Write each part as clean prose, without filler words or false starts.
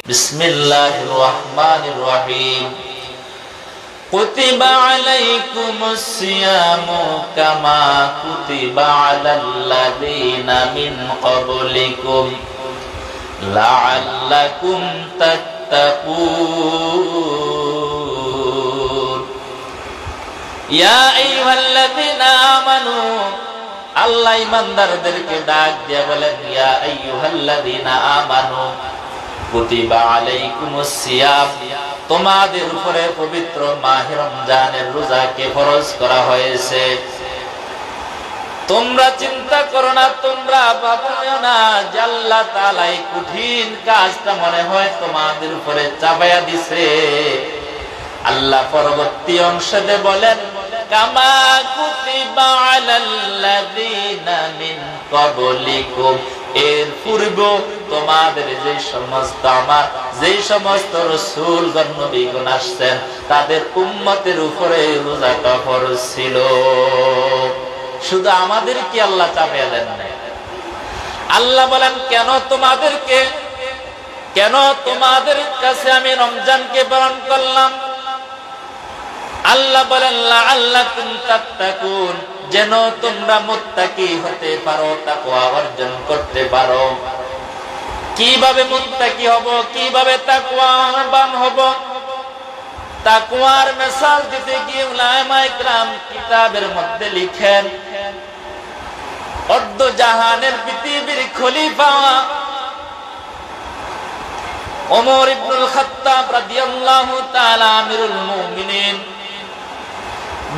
বিসমিল্লাহির রহমানির রহিম কুতিবা আলাইকুমুস সিয়ামু কামা কুতিবা আলাল্লাযীনা মিন ক্বাবলিকুম লাআল্লাকুম তাত্তাকুন ইয়া আইয়ুহাল্লাযীনা আমানু আল্লাহ ঈমানদারদেরকে ডাক দিয়ে বলেন ইয়া আইয়ুহাল্লাযীনা আমানু কুতিবা আলাইকুমুস সিয়াম তোমাদের উপরে পবিত্র মাহে রমজানের রোজাকে ফরজ করা হয়েছে। তোমরা চিন্তা করো না, তোমরা ভাবো না যে আল্লাহ তাআলা এই কঠিন কাজটা মনে হয় তোমাদের উপরে চাপায়া দিছে। আল্লাহ পরবর্তী অংশে বলেন কামা কুতিবা আলাল্লাযীনা মিন ক্বাবলিকুম এর পূর্ব তোমাদের যে সমস্ত রাসূলগণ নবীগণ আসছেন তাদের উম্মতের উপরে রোজাটা ফরজ ছিল। শুধু আমাদের কি আল্লাহ চাপিয়ে দেন না? আল্লাহ বলেন কেন তোমাদের কাছে আমি রমজানকে পালন করলাম। আল্লাহ বলেন লাআল্লাকুম তাত্তাকুন যেন তোমরা মুত্তাকি হতে পারো, তাকওয়া অর্জন করতে পারো। কিভাবে মুত্তাকি হব, কিভাবে তাকওয়াবান হব? তাকওয়ার মিসাল দিতে গিয়ে উলামায়ে কেরাম কিতাবের মধ্যে লিখেন অর্ধ জাহানের পৃথিবীর খলিফা ওমর ইবনুল খাত্তাব রাদিয়াল্লাহু তাআলা আমিরুল মুমিনিন,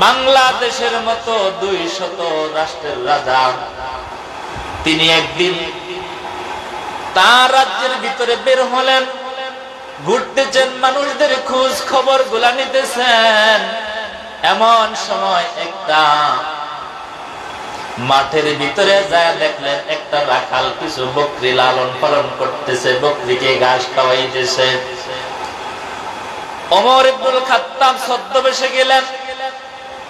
বাংলাদেশের মতো 200 রাষ্ট্রের রাজা, তিনি একদিন তার রাজ্যের ভিতরে বের হলেন, ঘুরতেছেন, মানুষদের খোঁজ খবর গুলা নিতেছেন। এমন সময় একটা মাঠের ভিতরে যায় দেখলেন একটা রাখাল কিছু বকরি লালন পালন করতেছে, বকরিকে ঘাস খাওয়াইতেছে। ওমর ইবনুল খাত্তাব ছদ্মবেশে গেলেন,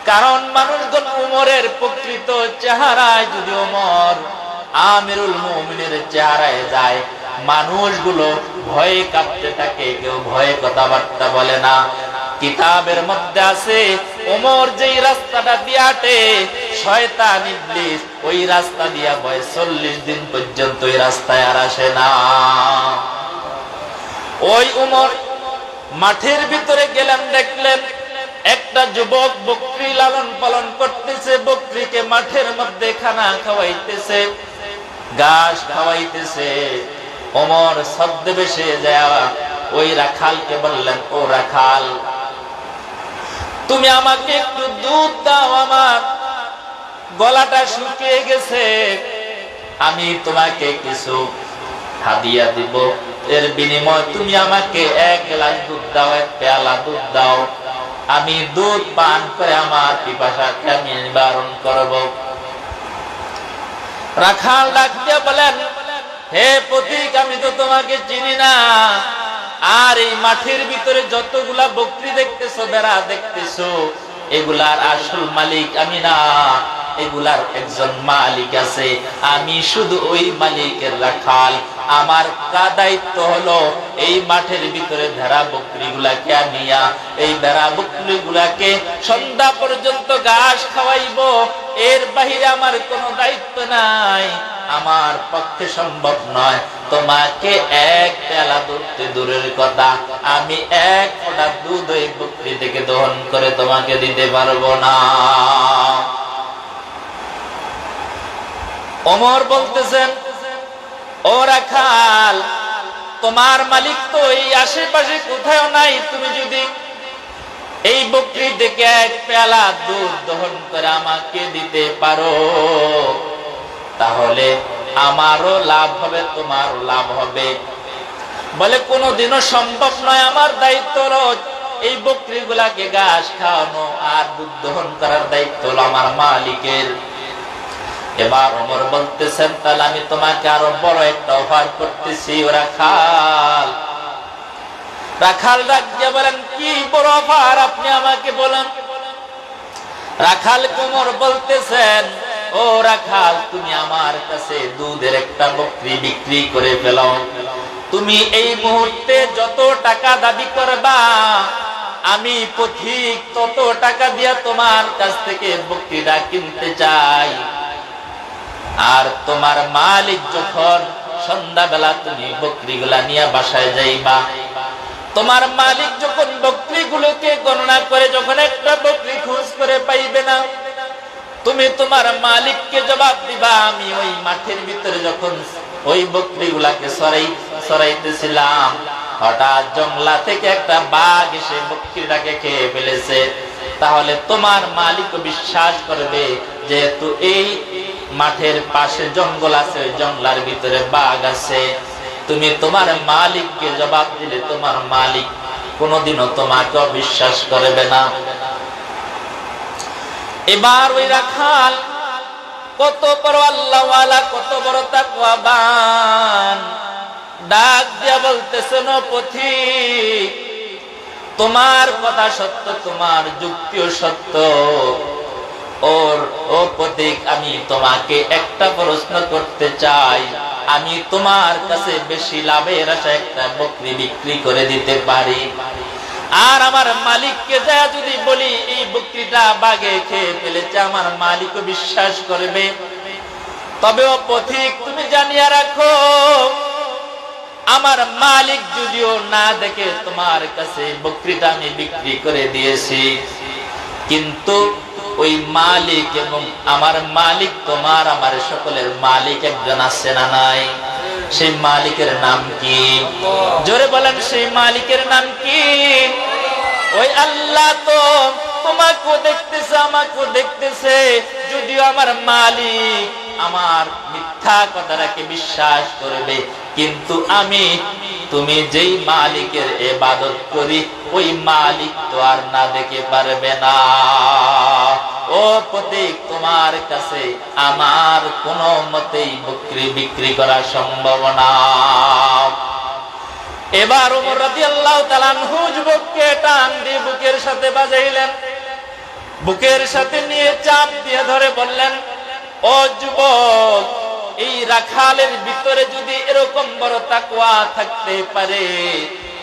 কারণ মানুষজন ওমরের প্রকৃত চেহারায় যদি ওমর আমিরুল মুমিনের চেহারায় যায় মানুষগুলো ভয়ে কাঁপতে থাকে, কেউ ভয়ে কথাবার্তা বলে না। কিতাবের মধ্যে আছে ওমর যেই রাস্তাটা দিয়ে হাঁটে শয়তান ইবলিস ওই রাস্তা দিয়া 40 দিন পর্যন্ত ওই রাস্তায় আর আসে না। ওই ওমর মাঠের ভিতরে গেলেন, দেখলেন একটা যুবক বকরি লালন পালন করতেছে, বকরিকে মাঠের মধ্যে খানা খাওয়াইতেছে, ঘাস খাওয়াইতেছে। ওমর ছদ্মবেশে যায় ওই রাখালকে বললেন, ও রাখাল তুমি আমাকে একটু দুধ দাও, আমার গলাটা শুকিয়ে গেছে, আমি তোমাকে কিছু হাদিয়া দিব, এর বিনিময়ে তুমি আমাকে 1 গ্লাস দুধ দাও, 1 পেয়ালা দুধ দাও, আমি দুধ পান করে আমার পিপাসাকে আমি নিবারণ করব। রাখাল ডাক দিয়ে বলেন, হে পথিক আমি তো তোমাকে চিনি না, আর এই মাঠের ভিতরে যতগুলা বকরি দেখতেছো, বেড়া দেখতেছো, এগুলার আসল মালিক আমি না, এগুলার একজন মালিক আছে, আমি শুধু ওই মালিকের রাখাল। আমার দায়িত্ব হলো এই মাঠের ভিতরে ভেড়া বকরি গুলাকে আনিয়া এই ভেড়া বকরি গুলাকে সন্ধ্যা পর্যন্ত ঘাস খাওয়াইবো, এর বাহিরে আমার কোনো দায়িত্ব নাই। আমার পক্ষে সম্ভব নয় তোমাকে 1 পেয়ালা দুধ দূরের কথা, আমি 1 ফোঁটা দুধ ওই বকরি থেকে দহন করে তোমাকে দিতে পারবো না। ওমর বলতেছেন, ও রাখাল তোমার মালিক তো এই আশেপাশে কোথাও নাই, তুমি যদি এই বকরি থেকে 1 পেয়ালা দুধ দহন করে আমাকে দিতে পারো তাহলে আমারও লাভ হবে, তোমারও লাভ হবে। বলে কোনোদিনও সম্ভব নয়, আমার দায়িত্ব হলো এই বকরি গুলাকে ঘাস খাওয়ানো আর দুধ দহন করার দায়িত্ব হলো আমার মালিকের। এবার ওমর বলতেছেন, তাহলে আমি তোমাকে আরো বড় একটা অফার করতেছি। রাখাল ডাক দিয়ে বলেন, কি বড় অফার আপনি আমাকে বলেন। রাখাল ওমর বলতেছেন, ও রাখাল, তুমি আমার কাছে দুধের একটা বকরি বিক্রি করে ফেলো। তুমি এই মুহূর্তে যত টাকা দাবি করবা, আমি পথিক তত টাকা দিয়া তোমার কাছ থেকে বকরিটা কিনতে চাই। আর তোমার মালিক যখন সন্ধ্যাবেলা তুমি বকরিগুলা নিয়ে বাসায় যাইবা, তোমার মালিক যখন বকরিগুলোকে গণনা করে যখন একটা বকরি খোঁজ করে পাইবে না, তুমি তোমার মালিককে জবাব দিবা, আমি ওই মাঠের ভিতরে যখন ওই বকরিগুলাকে সরাইতেছিলাম, হঠাৎ জঙ্গলা থেকে একটা বাঘ এসে বকরিটাকে খেয়ে ফেলেছে। তাহলে তোমার মালিক বিশ্বাস করবে, যেহেতু এই মাঠের পাশে জঙ্গল আছে, ওই জঙ্গলার ভিতরে বাঘ আছে। তুমি তোমার মালিককে জবাব দিলে তোমার মালিক কোনোদিনও তোমাকে অবিশ্বাস করবে না। এবার ওই রাখাল কত বড় আল্লাহওয়ালা, কত বড় তাকওয়াবান, ডাক দিয়া বলতেছেন, ও পথিক, তোমার কথা সত্য, তোমার যুক্তিও সত্য। ও পথিক, আমি তোমাকে একটা প্রশ্ন করতে চাই। আমি তোমার কাছে বেশি লাভের আশায় একটা বকরি বিক্রি করে দিতে পারি, আর আমার মালিককে যা যদি বলি এই বকরিটা বাঘে খেয়ে ফেলেছে, আমার মালিকও বিশ্বাস করবে। তবে ও পথিক, তুমি জানিয়া রাখো, আমার মালিক যদিও না দেখে তোমার কাছে বকরিটা আমি বিক্রি করে দিয়েছি, কিন্তু ওই মালিক এবং আমার মালিক, তোমার আমার সকলের মালিক একজন আছে না নাই? সেই মালিকের নাম কি? জোরে বলেন, সেই মালিকের নাম কি? ওই আল্লাহ তো তোমাকেও দেখতেছে, আমাকেও দেখতেছে। যদিও আমার মালিক আমার মিথ্যা কথাটাকে বিশ্বাস করবে, কিন্তু আমি তুমি যেই মালিকের ইবাদত করি, ওই মালিক তো আর না দেখে পারবে না। ও পথিক, তোমার কাছে আমার কোনো মতেই বকরি বিক্রি করা সম্ভব না। এবার ওমর রাদিয়াল্লাহু তাআলা আনহু যুবককে টান দিয়ে বুকের সাথে বাজাইলেন, বুকের সাথে নিয়ে চাপ দিয়ে ধরে বললেন, ও যুবক, এই রাখালের ভিতরে যদি এরকম বড় তাকওয়া থাকতে পারে,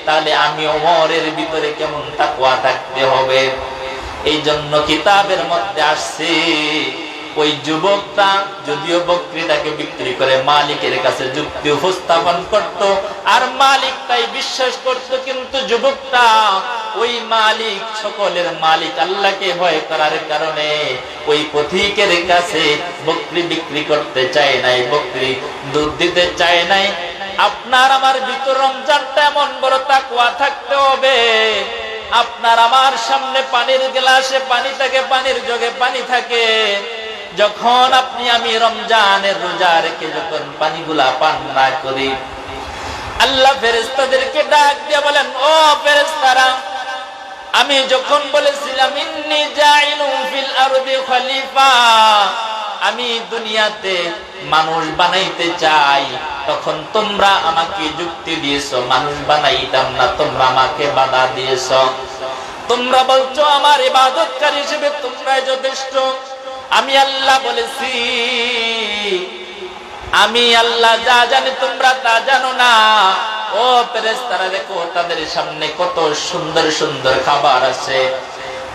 তাহলে আমি ওমরের ভিতরে কেমন তাকওয়া থাকতে হবে। এই জন্য কিতাবের মধ্যে আসছে, ওই যুবকটা যদিও বকরিটাকে বিক্রি করে মালিকের কাছে যুক্তি উপস্থাপন করত, আর মালিক তাই বিশ্বাস করত, কিন্তু যুবকটা ওই মালিক, সকলের মালিক আল্লাহকে ভয় করার কারণে ওই পথিকের কাছে বকরি বিক্রি করতে চায় নাই, বকরি দুধ দিতে চায় নাই। আপনার আমার ভিতর রমজানটা এমন বড় তাকওয়া থাকতে হবে, আপনার আমার সামনে পানির গ্লাসে পানি থাকে, পানির জগে পানি থাকে, যখন আপনি আমি রমজানের রোজা রেখে যখন পানিগুলা পান না করি, আল্লাহ ফেরেশতাদেরকে ডাক দিয়ে বলেন, ও ফেরেশতারা, আমি যখন বলেছিলাম ইন্নী জাইলুন ফিল আরদি খলিফা, আমি দুনিয়াতে মানুষ বানাইতে চাই, তখন তোমরা আমাকে যুক্তি দিয়েছো মানুষ বানাইতাম না, তোমরা আমাকে বাধা দিয়েছো। তোমরা বলছো আমার ইবাদতকারী হিসেবে তোমরাই যথেষ্ট। আমি আল্লাহ বলেছি, আমি আল্লাহ যা জানি তোমরা তা জানো না। ও ফেরেশতারা, দেখো তাদের সামনে কত সুন্দর সুন্দর খাবার আছে,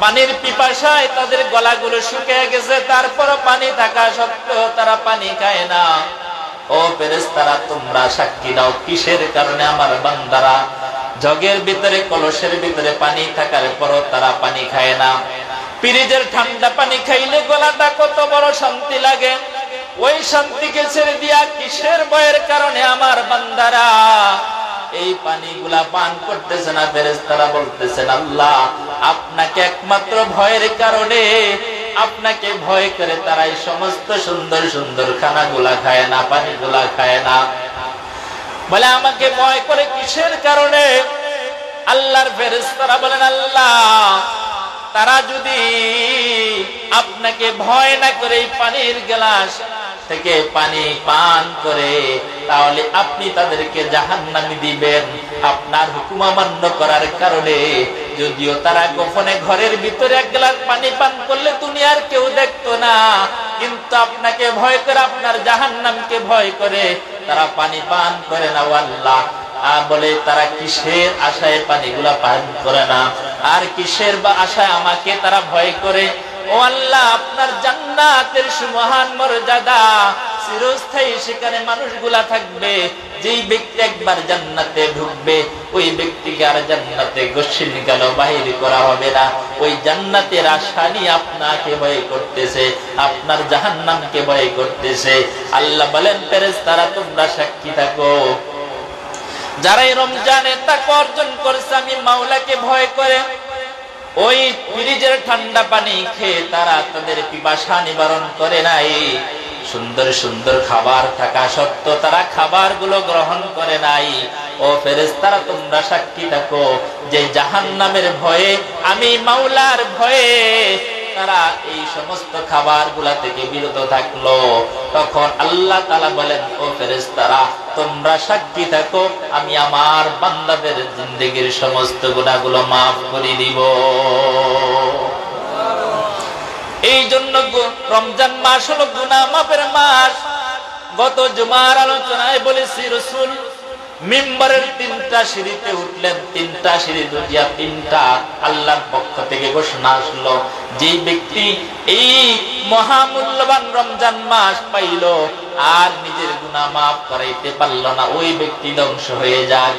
পানির পিপাসায় তাদের গলাগুলো শুকিয়ে গেছে, তারপরও পানি থাকা সত্ত্বেও তারা পানি খায় না। ও ফেরেশতারা, তোমরা সাক্ষী দাও কিসের কারণে আমার বান্দারা জগের ভিতরে, কলসের ভিতরে পানি থাকার পরও তারা পানি খায় না। ফ্রিজের ঠান্ডা পানি খাইলে গলাটা কত বড় শান্তি লাগে, ওই শান্তিকে ছেড়ে দিয়া কিসের ভয়ের কারণে আমার বান্দারা এই পানিগুলা পান করতেছে না? ফেরেশতারা বলতেছেন, আল্লাহ আপনাকে একমাত্র ভয়ের কারণে, আপনাকে ভয় করে তারা এই সমস্ত সুন্দর সুন্দর খানাগুলা খায় না, পানিগুলা খায় না। বলে আমাকে ভয় করে কিসের কারণে? আল্লাহর ফেরেশতারা বলেন, আল্লাহ তারা যদি আপনাকে ভয় না করে এই পানির গ্লাস থেকে পানি পান করে, তাহলে আপনি তাদেরকে জাহান্নামে দিবেন আপনার হুকুম অমান্য করার কারণে। যদিও তারা গোপনে ঘরের ভিতরে এক গ্লাস পানি পান করলে দুনিয়ার কেউ দেখতো না, কিন্তু আপনাকে ভয় করে, আপনার জাহান্নামকে ভয় করে তারা পানি পান করে না। ও আল্লাহ, বলে তারা কিসের আশায় পানিগুলা পান করে না, আর কিসের বা আশায় আমাকে তারা ভয় করে? ও আল্লাহ, আপনার জান্নাতের সুমহান মর্যাদা চিরস্থায়ী, সেখানে মানুষগুলা থাকবে। যেই ব্যক্তি একবার জান্নাতে ঢুকবে, ওই ব্যক্তিকে আর জান্নাতে গোসল গেল বাহির করা হবে না। ওই জান্নাতের আশা নিয়ে আপনাকে ভয় করতেছে, আপনার জাহান্নামকে ভয় করতেছে। আল্লাহ বলেন, ফেরেশতারা তোমরা সাক্ষী থাকো, যারা এই রমজানে তাকওয়া অর্জন করছে, আমি মাওলাকে ভয় করে, ওই ফ্রিজের ঠান্ডা পানি খেয়ে তারা তাদের পিপাসা নিবারণ করে নাই। সুন্দর সুন্দর খাবার থাকা সত্ত্বেও তারা খাবারগুলো গ্রহণ করে নাই। ও ফেরেশতারা তোমরা সাক্ষী থাকো যে জাহান্নামের ভয়ে, আমি মাওলার ভয়ে তারা এই সমস্ত খাবারগুলা থেকে বিরত থাকলো। তখন আল্লাহ তাআলা বলেন, ও ফেরেশতারা তোমরা সাক্ষী থাকো, আমি আমার বান্দাদের জিন্দেগীর সমস্ত গুনাহগুলো মাফ করে দিব। এই জন্য রমজান মাস হলো গুনাহ মাফের মাস। গত জুমার আলোচনায় বলেছি, রাসূল মিম্বরের 3টা সিঁড়িতে উঠলেন, 3টা সিঁড়ি দুটিয়া 3টা আল্লাহর পক্ষ থেকে ঘোষণা আসলো, যে ব্যক্তি এই মহামূল্যবান রমজান মাস পাইল আর নিজের গুনাহ মাফ করাইতে পারল না, ওই ব্যক্তি ধ্বংস হয়ে যায়।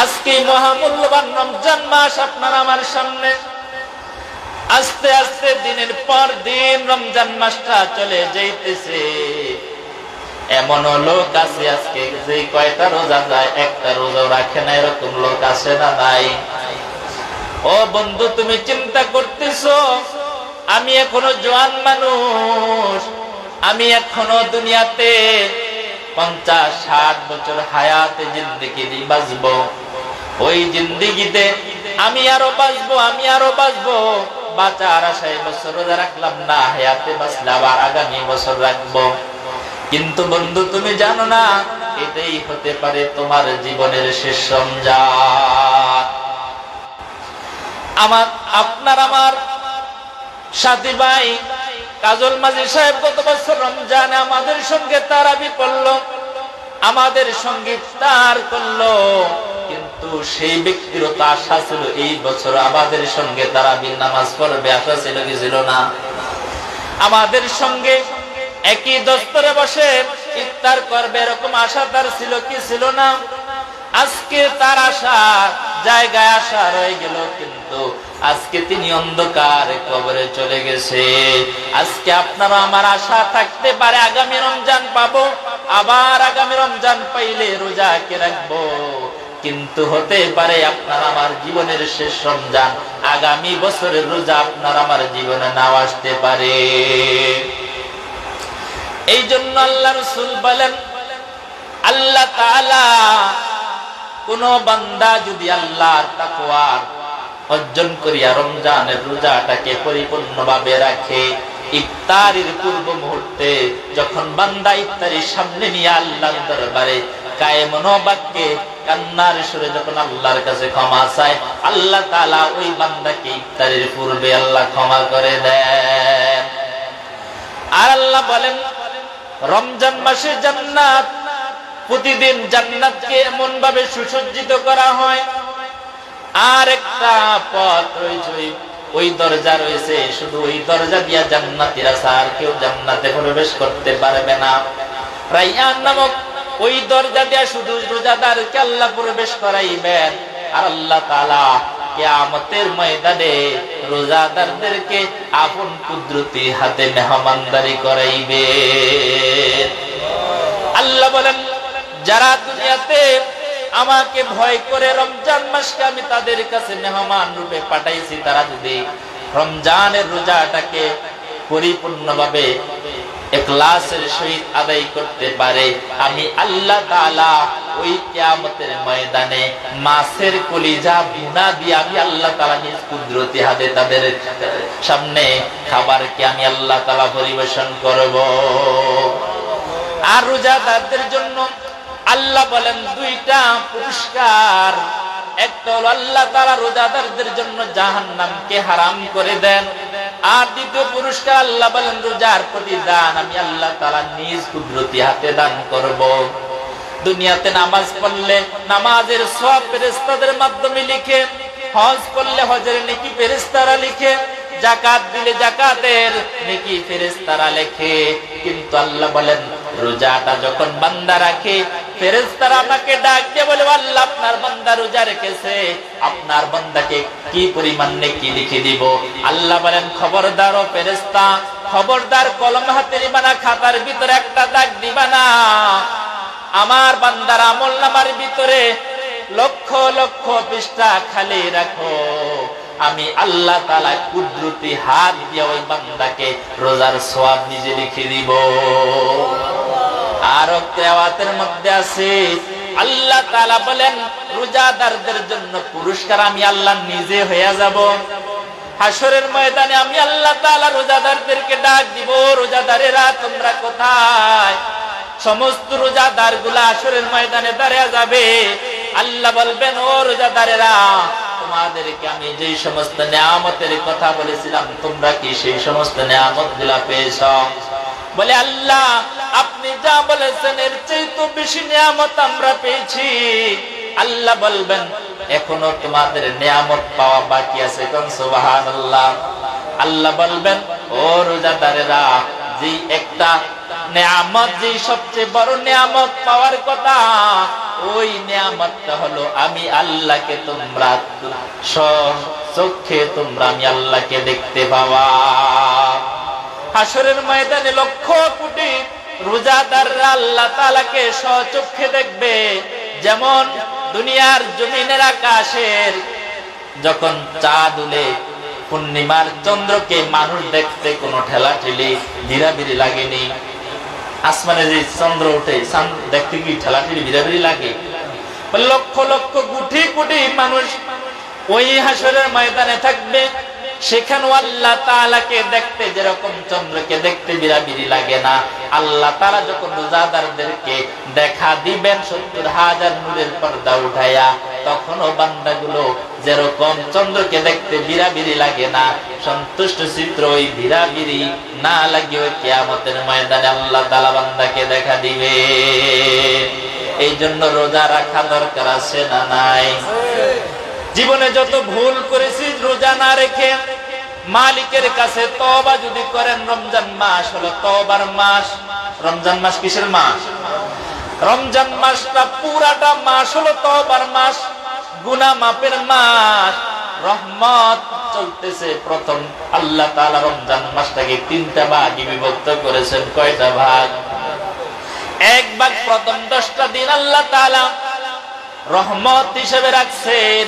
আজকে মহামূল্যবান রমজান মাস আপনার আমার সামনে, আস্তে আস্তে দিনের পর দিন রমজান মাসটা চলে যাইতেছে। এমন লোক আছে আজকে যে কয়টা রোজা যায় একটা রোজাও রাখে না, এরকম লোক আছে না নাই? ও বন্ধু, তুমি চিন্তা করতেছো আমি এখনো জওয়ান মানুষ, আমি এখনো দুনিয়াতে 50-60 বছর হায়াতে জিন্দেগি বাঁচবো, ওই জিন্দেগিতে আমি আরো বাঁচবো, আমি আরো বাঁচবো। বাঁচার আশায় বছর রোজা রাখলাম না, হায়াতে বাঁচলে আবার আগামী বছর রাখবো। কিন্তু বন্ধু, তুমি জানো না এটাই হতে পারে তোমার জীবনের শেষ রমজান। আপনার আমার সাথী ভাই কাজল মাঝি সাহেব গত বছর রমজানে আমাদের সঙ্গে তারাবি পড়লো, আমাদের সঙ্গে ইফতার করলো, কিন্তু সেই ব্যক্তিরও তো আশা ছিল এই বছর আমাদের সঙ্গে তারাবির নামাজ পড়বে, আশা ছিল কি ছিল না? আমাদের সঙ্গে একই দস্তরে বসে ইফতার করবে, এরকম আশা তার ছিল কি ছিল না? আজকে তার আশা জায়গায় আশা রয়ে গেল, কিন্তু আজকে তিনি অন্ধকার কবরে চলে গেছে। আজকে আপনারা আমার আশা থাকতে পারে আগামী রমজান পাবো, আবার আগামী রমজান পাইলে রোজাকে রাখবো, কিন্তু হতে পারে আপনার আমার জীবনের শেষ রমজান, আগামী বছরের রোজা আপনার আমার জীবনে নাও আসতে পারে। এই জন্য আল্লাহ রাসূল বলেন, আল্লাহ তাআলা কোন বান্দা যদি আল্লাহর তাকওয়া অর্জন করিয়া রমজানের রোজাটাকে পরিপূর্ণভাবে রাখে, ইফতারের পূর্ব মুহূর্তে যখন বান্দা ইফতারের সামনে নিয়ে আল্লাহর দরবারে কায়েমন বাক্যে কান্নার সুরে যখন আল্লাহর কাছে ক্ষমা চায়, আল্লাহ তাআলা ওই বান্দাকে ইফতারের পূর্বে আল্লাহ ক্ষমা করে দেন। আর আল্লাহ বলেন, রমজান মাসে জান্নাত, প্রতিদিন জান্নাতকে এমন ভাবে সুসজ্জিত করা হয়, আর একটা পথ রয়েছে, ওই দরজা রয়েছে, শুধু ওই দরজা দিয়া জান্নাতীরা আর কেউ জান্নাতে প্রবেশ করতে পারবে না। রায়্যান নামক ওই দরজা দিয়া শুধু রোজাদারকে আল্লাহ প্রবেশ করাইবেন, আর আল্লাহ তাআলা কিয়ামতের ময়দানে রোজাদারদেরকে আপন কুদরতি হাতে মেহমানদারি করাইবেন। আল্লাহ বলেন, যারা দুনিয়াতে আমাকে ভয় করে রমজান মাসকে আমি তাদের কাছে মেহমান রূপে পাঠাইছি, তারা যদি রমজানের রোজাটাকে পরিপূর্ণভাবে ইখলাসের সহিত আদায় করতে পারে, আমি আল্লাহ তাআলা ওই কিয়ামতের ময়দানে মাছের কলিজা ভুনা দিয়ে আমি আল্লাহ তাআলা নিজ কুদরতি হাতে তাদের সামনে খাবারকে আমি আল্লাহ তাআলা পরিবেশন করব। আর রোজাদারদের জন্য আল্লাহ বলেন 2টা পুরস্কার। একটা হলো আল্লাহ তাআলা রোজাদারদের জন্য জাহান্নামকে হারাম করে দেন, আর দ্বিতীয় পুরস্কার আল্লাহ বলেন রোজার প্রতিদান আমি আল্লাহ তাআলা নিজ কুদরতি হাতে দান করব। দুনিয়াতে নামাজ পড়লে নামাজের সওয়াব ফেরেশতাদের মাধ্যমে লিখে, হজ করলে হজের নেকি ফেরেশতারা লিখে, যাকাত দিলে যাকাতের নেকি ফেরেশতারা লেখে। কিন্তু আল্লাহ বলেন রোজাটা যখন বান্দা রাখে ফেরেশতারা আমাকে ডাক দিয়ে বলে আল্লাহ আপনার বান্দা রোজা রেখেছে, আপনার বান্দাকে কি পরিমাণ নেকি লিখে দিব। আল্লাহ বলেন খবরদার ও ফেরেশতা, খবরদার কলম হাতে নিবা না, খাতার ভিতরে একটা দাগ দিবা না। আমার বান্দার আমলনামার ভিতরে লক্ষ লক্ষ পৃষ্ঠা খালি রাখো। আমি আল্লাহ তাআলা কুদরতি হাত দিয়ে ওই বান্দাকে রোজার সওয়াব নিজে লিখে দিব। আর কিয়ামতের মধ্যে আছে আল্লাহ তাআলা বলেন রোজাদারদের জন্য পুরস্কার আমি আল্লাহ নিজে হয়ে যাব। হাসরের ময়দানে আমি আল্লাহ তাআলা রোজাদারদেরকে ডাক দিব, রোজাদারেরা তোমরা কোথায়? সমস্ত রোজাদারগুলা হাসরের ময়দানে দাঁড়িয়ে যাবে। আল্লাহ বলবেন ও রোজাদারেরা তোমাদেরকে আমি যে সমস্ত নিয়ামতের কথা বলেছিলাম তোমরা কি সেই সমস্ত নিয়ামতগুলা পেয়েছো? বলে আল্লাহ আপনি যা বলেছেন এর চেয়ে তো বেশি নিয়ামত আমরা পেয়েছি। আল্লাহ বলবেন এখনো তোমাদের নিয়ামত পাওয়া বাকি আছে, কোন সুবহানাল্লাহ। আল্লাহ বলবেন ও রোজাদারেরা যে একটা নিয়ামত, যে সবচেয়ে বড় নিয়ামত পাওয়ার কথা, ওই নিয়ামতটা হলো আমি আল্লাহকে তোমরা চোখে তোমরা আমি আল্লাহকে দেখতে পাওয়া। হাসরের ময়দানে লক্ষ কোটি রোজাদাররা আল্লাহ তাআলাকে স্বচক্ষে দেখবে। যেমন দুনিয়ার জমিনের আকাশের যখন চাঁদ উঠে পূর্ণিমার চন্দ্রকে মানুষ দেখতে কোনো ঠেলাঠেলি ভিড়াভিড়ি লাগেনি। আসমানে যে চন্দ্র ওঠে দেখতে কি ঠেলাঠেলি ভিড়াভিড়ি লাগে? লক্ষ লক্ষ কোটি কোটি মানুষ ওই হাসরের ময়দানে থাকবে। সেখানে আল্লাহ তাআলাকে দেখতে যেরকম চন্দ্রকে দেখতে ভিড়াভিড়ি লাগে না, আল্লাহ তাআলা যখন রোজাদারদেরকে দেখা দিবেন ৭০,০০০ নূরের পর্দা উঠাইয়া, তখনও বান্দাগুলো যেরকম চন্দ্রকে দেখতে ভিড়াভিড়ি লাগে না, সন্তুষ্ট চিত্র ওই ভিড়াভিড়ি না লাগে ওই কিয়ামতের ময়দানে আল্লাহ তাআলা বান্দাকে দেখা দিবে। এই জন্য রোজা রাখা দরকার আছে না নাই? জীবনে যত ভুল করেছি রোজা না রেখে মালিকের কাছে তওবা যদি করেন, রমজান মাস হলো তওবার মাস। রমজান মাস কিসের মাস? রমজান মাসটা পুরাটা মাস হলো তওবার মাস, গুনাহ মাফের মাস, রহমত চলতেছে। প্রথম আল্লাহ তাআলা রমজান মাসটাকে ৩টা ভাগে বিভক্ত করেছেন। কয়টা ভাগ? এক ভাগ প্রথম 10টা দিন আল্লাহ তাআলা রহমত হিসেবে রাখছেন।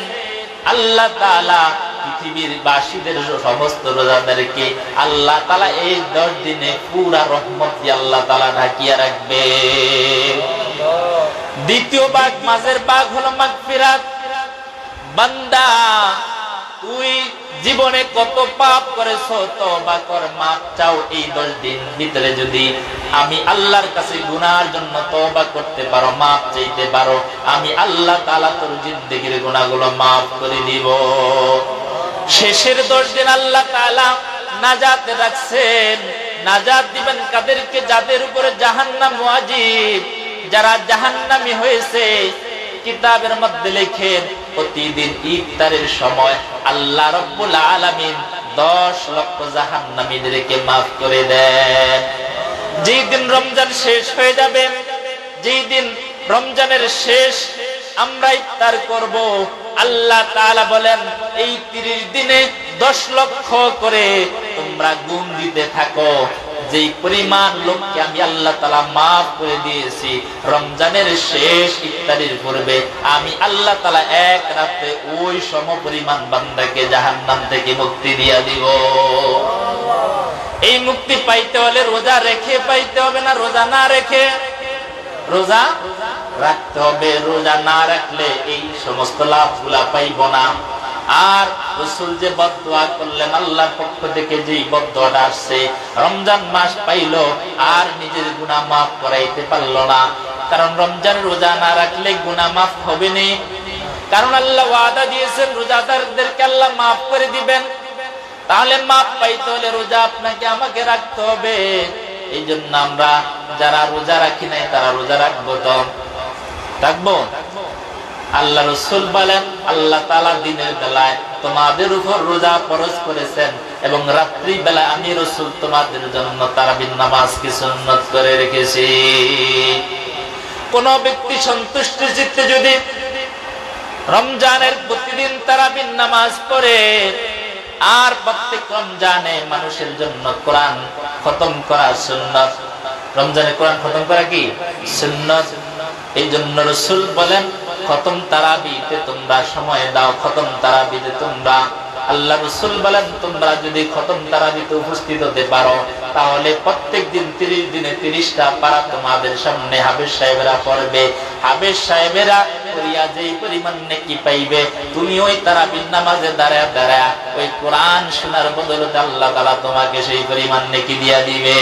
আল্লাহ তাআলা পৃথিবীর বাসীদের সমস্ত রোজাদারকে আল্লাহ তাআলা এই 10 দিনে পুরা রহমত দিয়ে আল্লাহ তাআলা ঢাকিয়ে রাখবে। দ্বিতীয় ভাগ, মাঝের ভাগ হলো মাগফিরাত। বান্দা তুই জীবনে কত পাপ করেছো, তওবা কর, মাফ চাও। এই 10 দিন ভিতরে যদি আমি আল্লাহর কাছে গুনাহর জন্য তওবা করতে পারো, মাফ চাইতে পারো, আমি আল্লাহ তাআলা তোর জিন্দেগীর গুনাহগুলো মাফ করে দিব। শেষের 10 দিন আল্লাহ তাআলা নাজাত রাখছেন। নাজাত দিবেন কাদেরকে? যাদের উপরে জাহান্নাম ওয়াজিব, যারা জাহান্নামী হয়েছে। কিতাবের মধ্যে লেখেন প্রতিদিন ইফতারের সময় আল্লাহ রাব্বুল আলামিন 10 লক্ষ জাহান্নামীদেরকে মাফ করে দেন। যেই দিন রমজান শেষ হয়ে যাবে, যেই দিন রমজানের শেষ আমরা ইফতার করব, আল্লাহ তাআলা বলেন এই 30 দিনে 10 লক্ষ করে তোমরা গুণ দিতে থাকো। যেই পরিমাণ লোককে আমি আল্লাহ তাআলা মাফ করে দিয়েছি, রমজানের শেষ ইফতারির পূর্বে আমি আল্লাহ তাআলা এক রাতে ওই সমপরিমাণ বান্দাকে জাহান্নাম থেকে মুক্তি দিয়ে দিব। এই মুক্তি পাইতে হলে রোজা রেখে পাইতে হবে না রোজা না রেখে? রোজা রাখতে হবে। রোজা না রাখলে এই সমস্ত লাভগুলা পাইব না। আর রাসূল যে বদদুয়া করলেন আল্লাহর পক্ষ থেকে, যেই বদদুয়াটা আসছে, রমজান মাস পাইলো আর নিজের গুনাহ মাফ করাইতে পারলো না। কারণ রমজান রোজা না রাখলে গুনাহ মাফ হবে না। কারণ আল্লাহ ওয়াদা দিয়েছেন রোজাদারদেরকে আল্লাহ মাফ করে দিবেন। তাহলে মাপ পাইতে হলে রোজা আপনাকে আমাকে রাখতে হবে। এই জন্য আমরা যারা রোজা রাখি নাই তারা রোজা রাখবো, তো রাখবো। আল্লাহ রাসূল বলেন আল্লাহ তাআলা দিনের বেলায় তোমাদের উপর রোজা ফরজ করেছেন এবং রাত্রি বেলা আমি রাসূল তোমাদের জন্য তারাবির নামাজকে সুন্নাত করে রেখেছি। কোন ব্যক্তি সন্তুষ্ট চিত্তে যদি রমজানের প্রতিদিন তারাবির নামাজ পড়ে আর প্রত্যেক রমজানে মানুষের জন্য কোরআন খতম করা সুন্নাত, রমজানে কোরআন খতম করা কি সুন্নাত। এই জন্য রাসূল বলেন খতম তারাবিতে তোমরা সময় দাও, খতম তারাবিতে তোমরা, আল্লাহ রাসূল বলেন তোমরা যদি খতম তারাবিতে উপস্থিত হতে পারো তাহলে প্রত্যেক দিন 30 দিনে 30টা পারা তোমাদের সামনে হাফেজ সাহেবেরা পড়বে। হাফেজ সাহেবেরা পড়িয়া যেই পরিমাণ নেকি পাইবে, তুমি ওই তারাবির নামাজে দাঁড়ায় দাঁড়ায় ওই কোরআন শোনার বদলে আল্লাহ তাআলা তোমাকে সেই পরিমাণ নেকি দিয়া দিবে।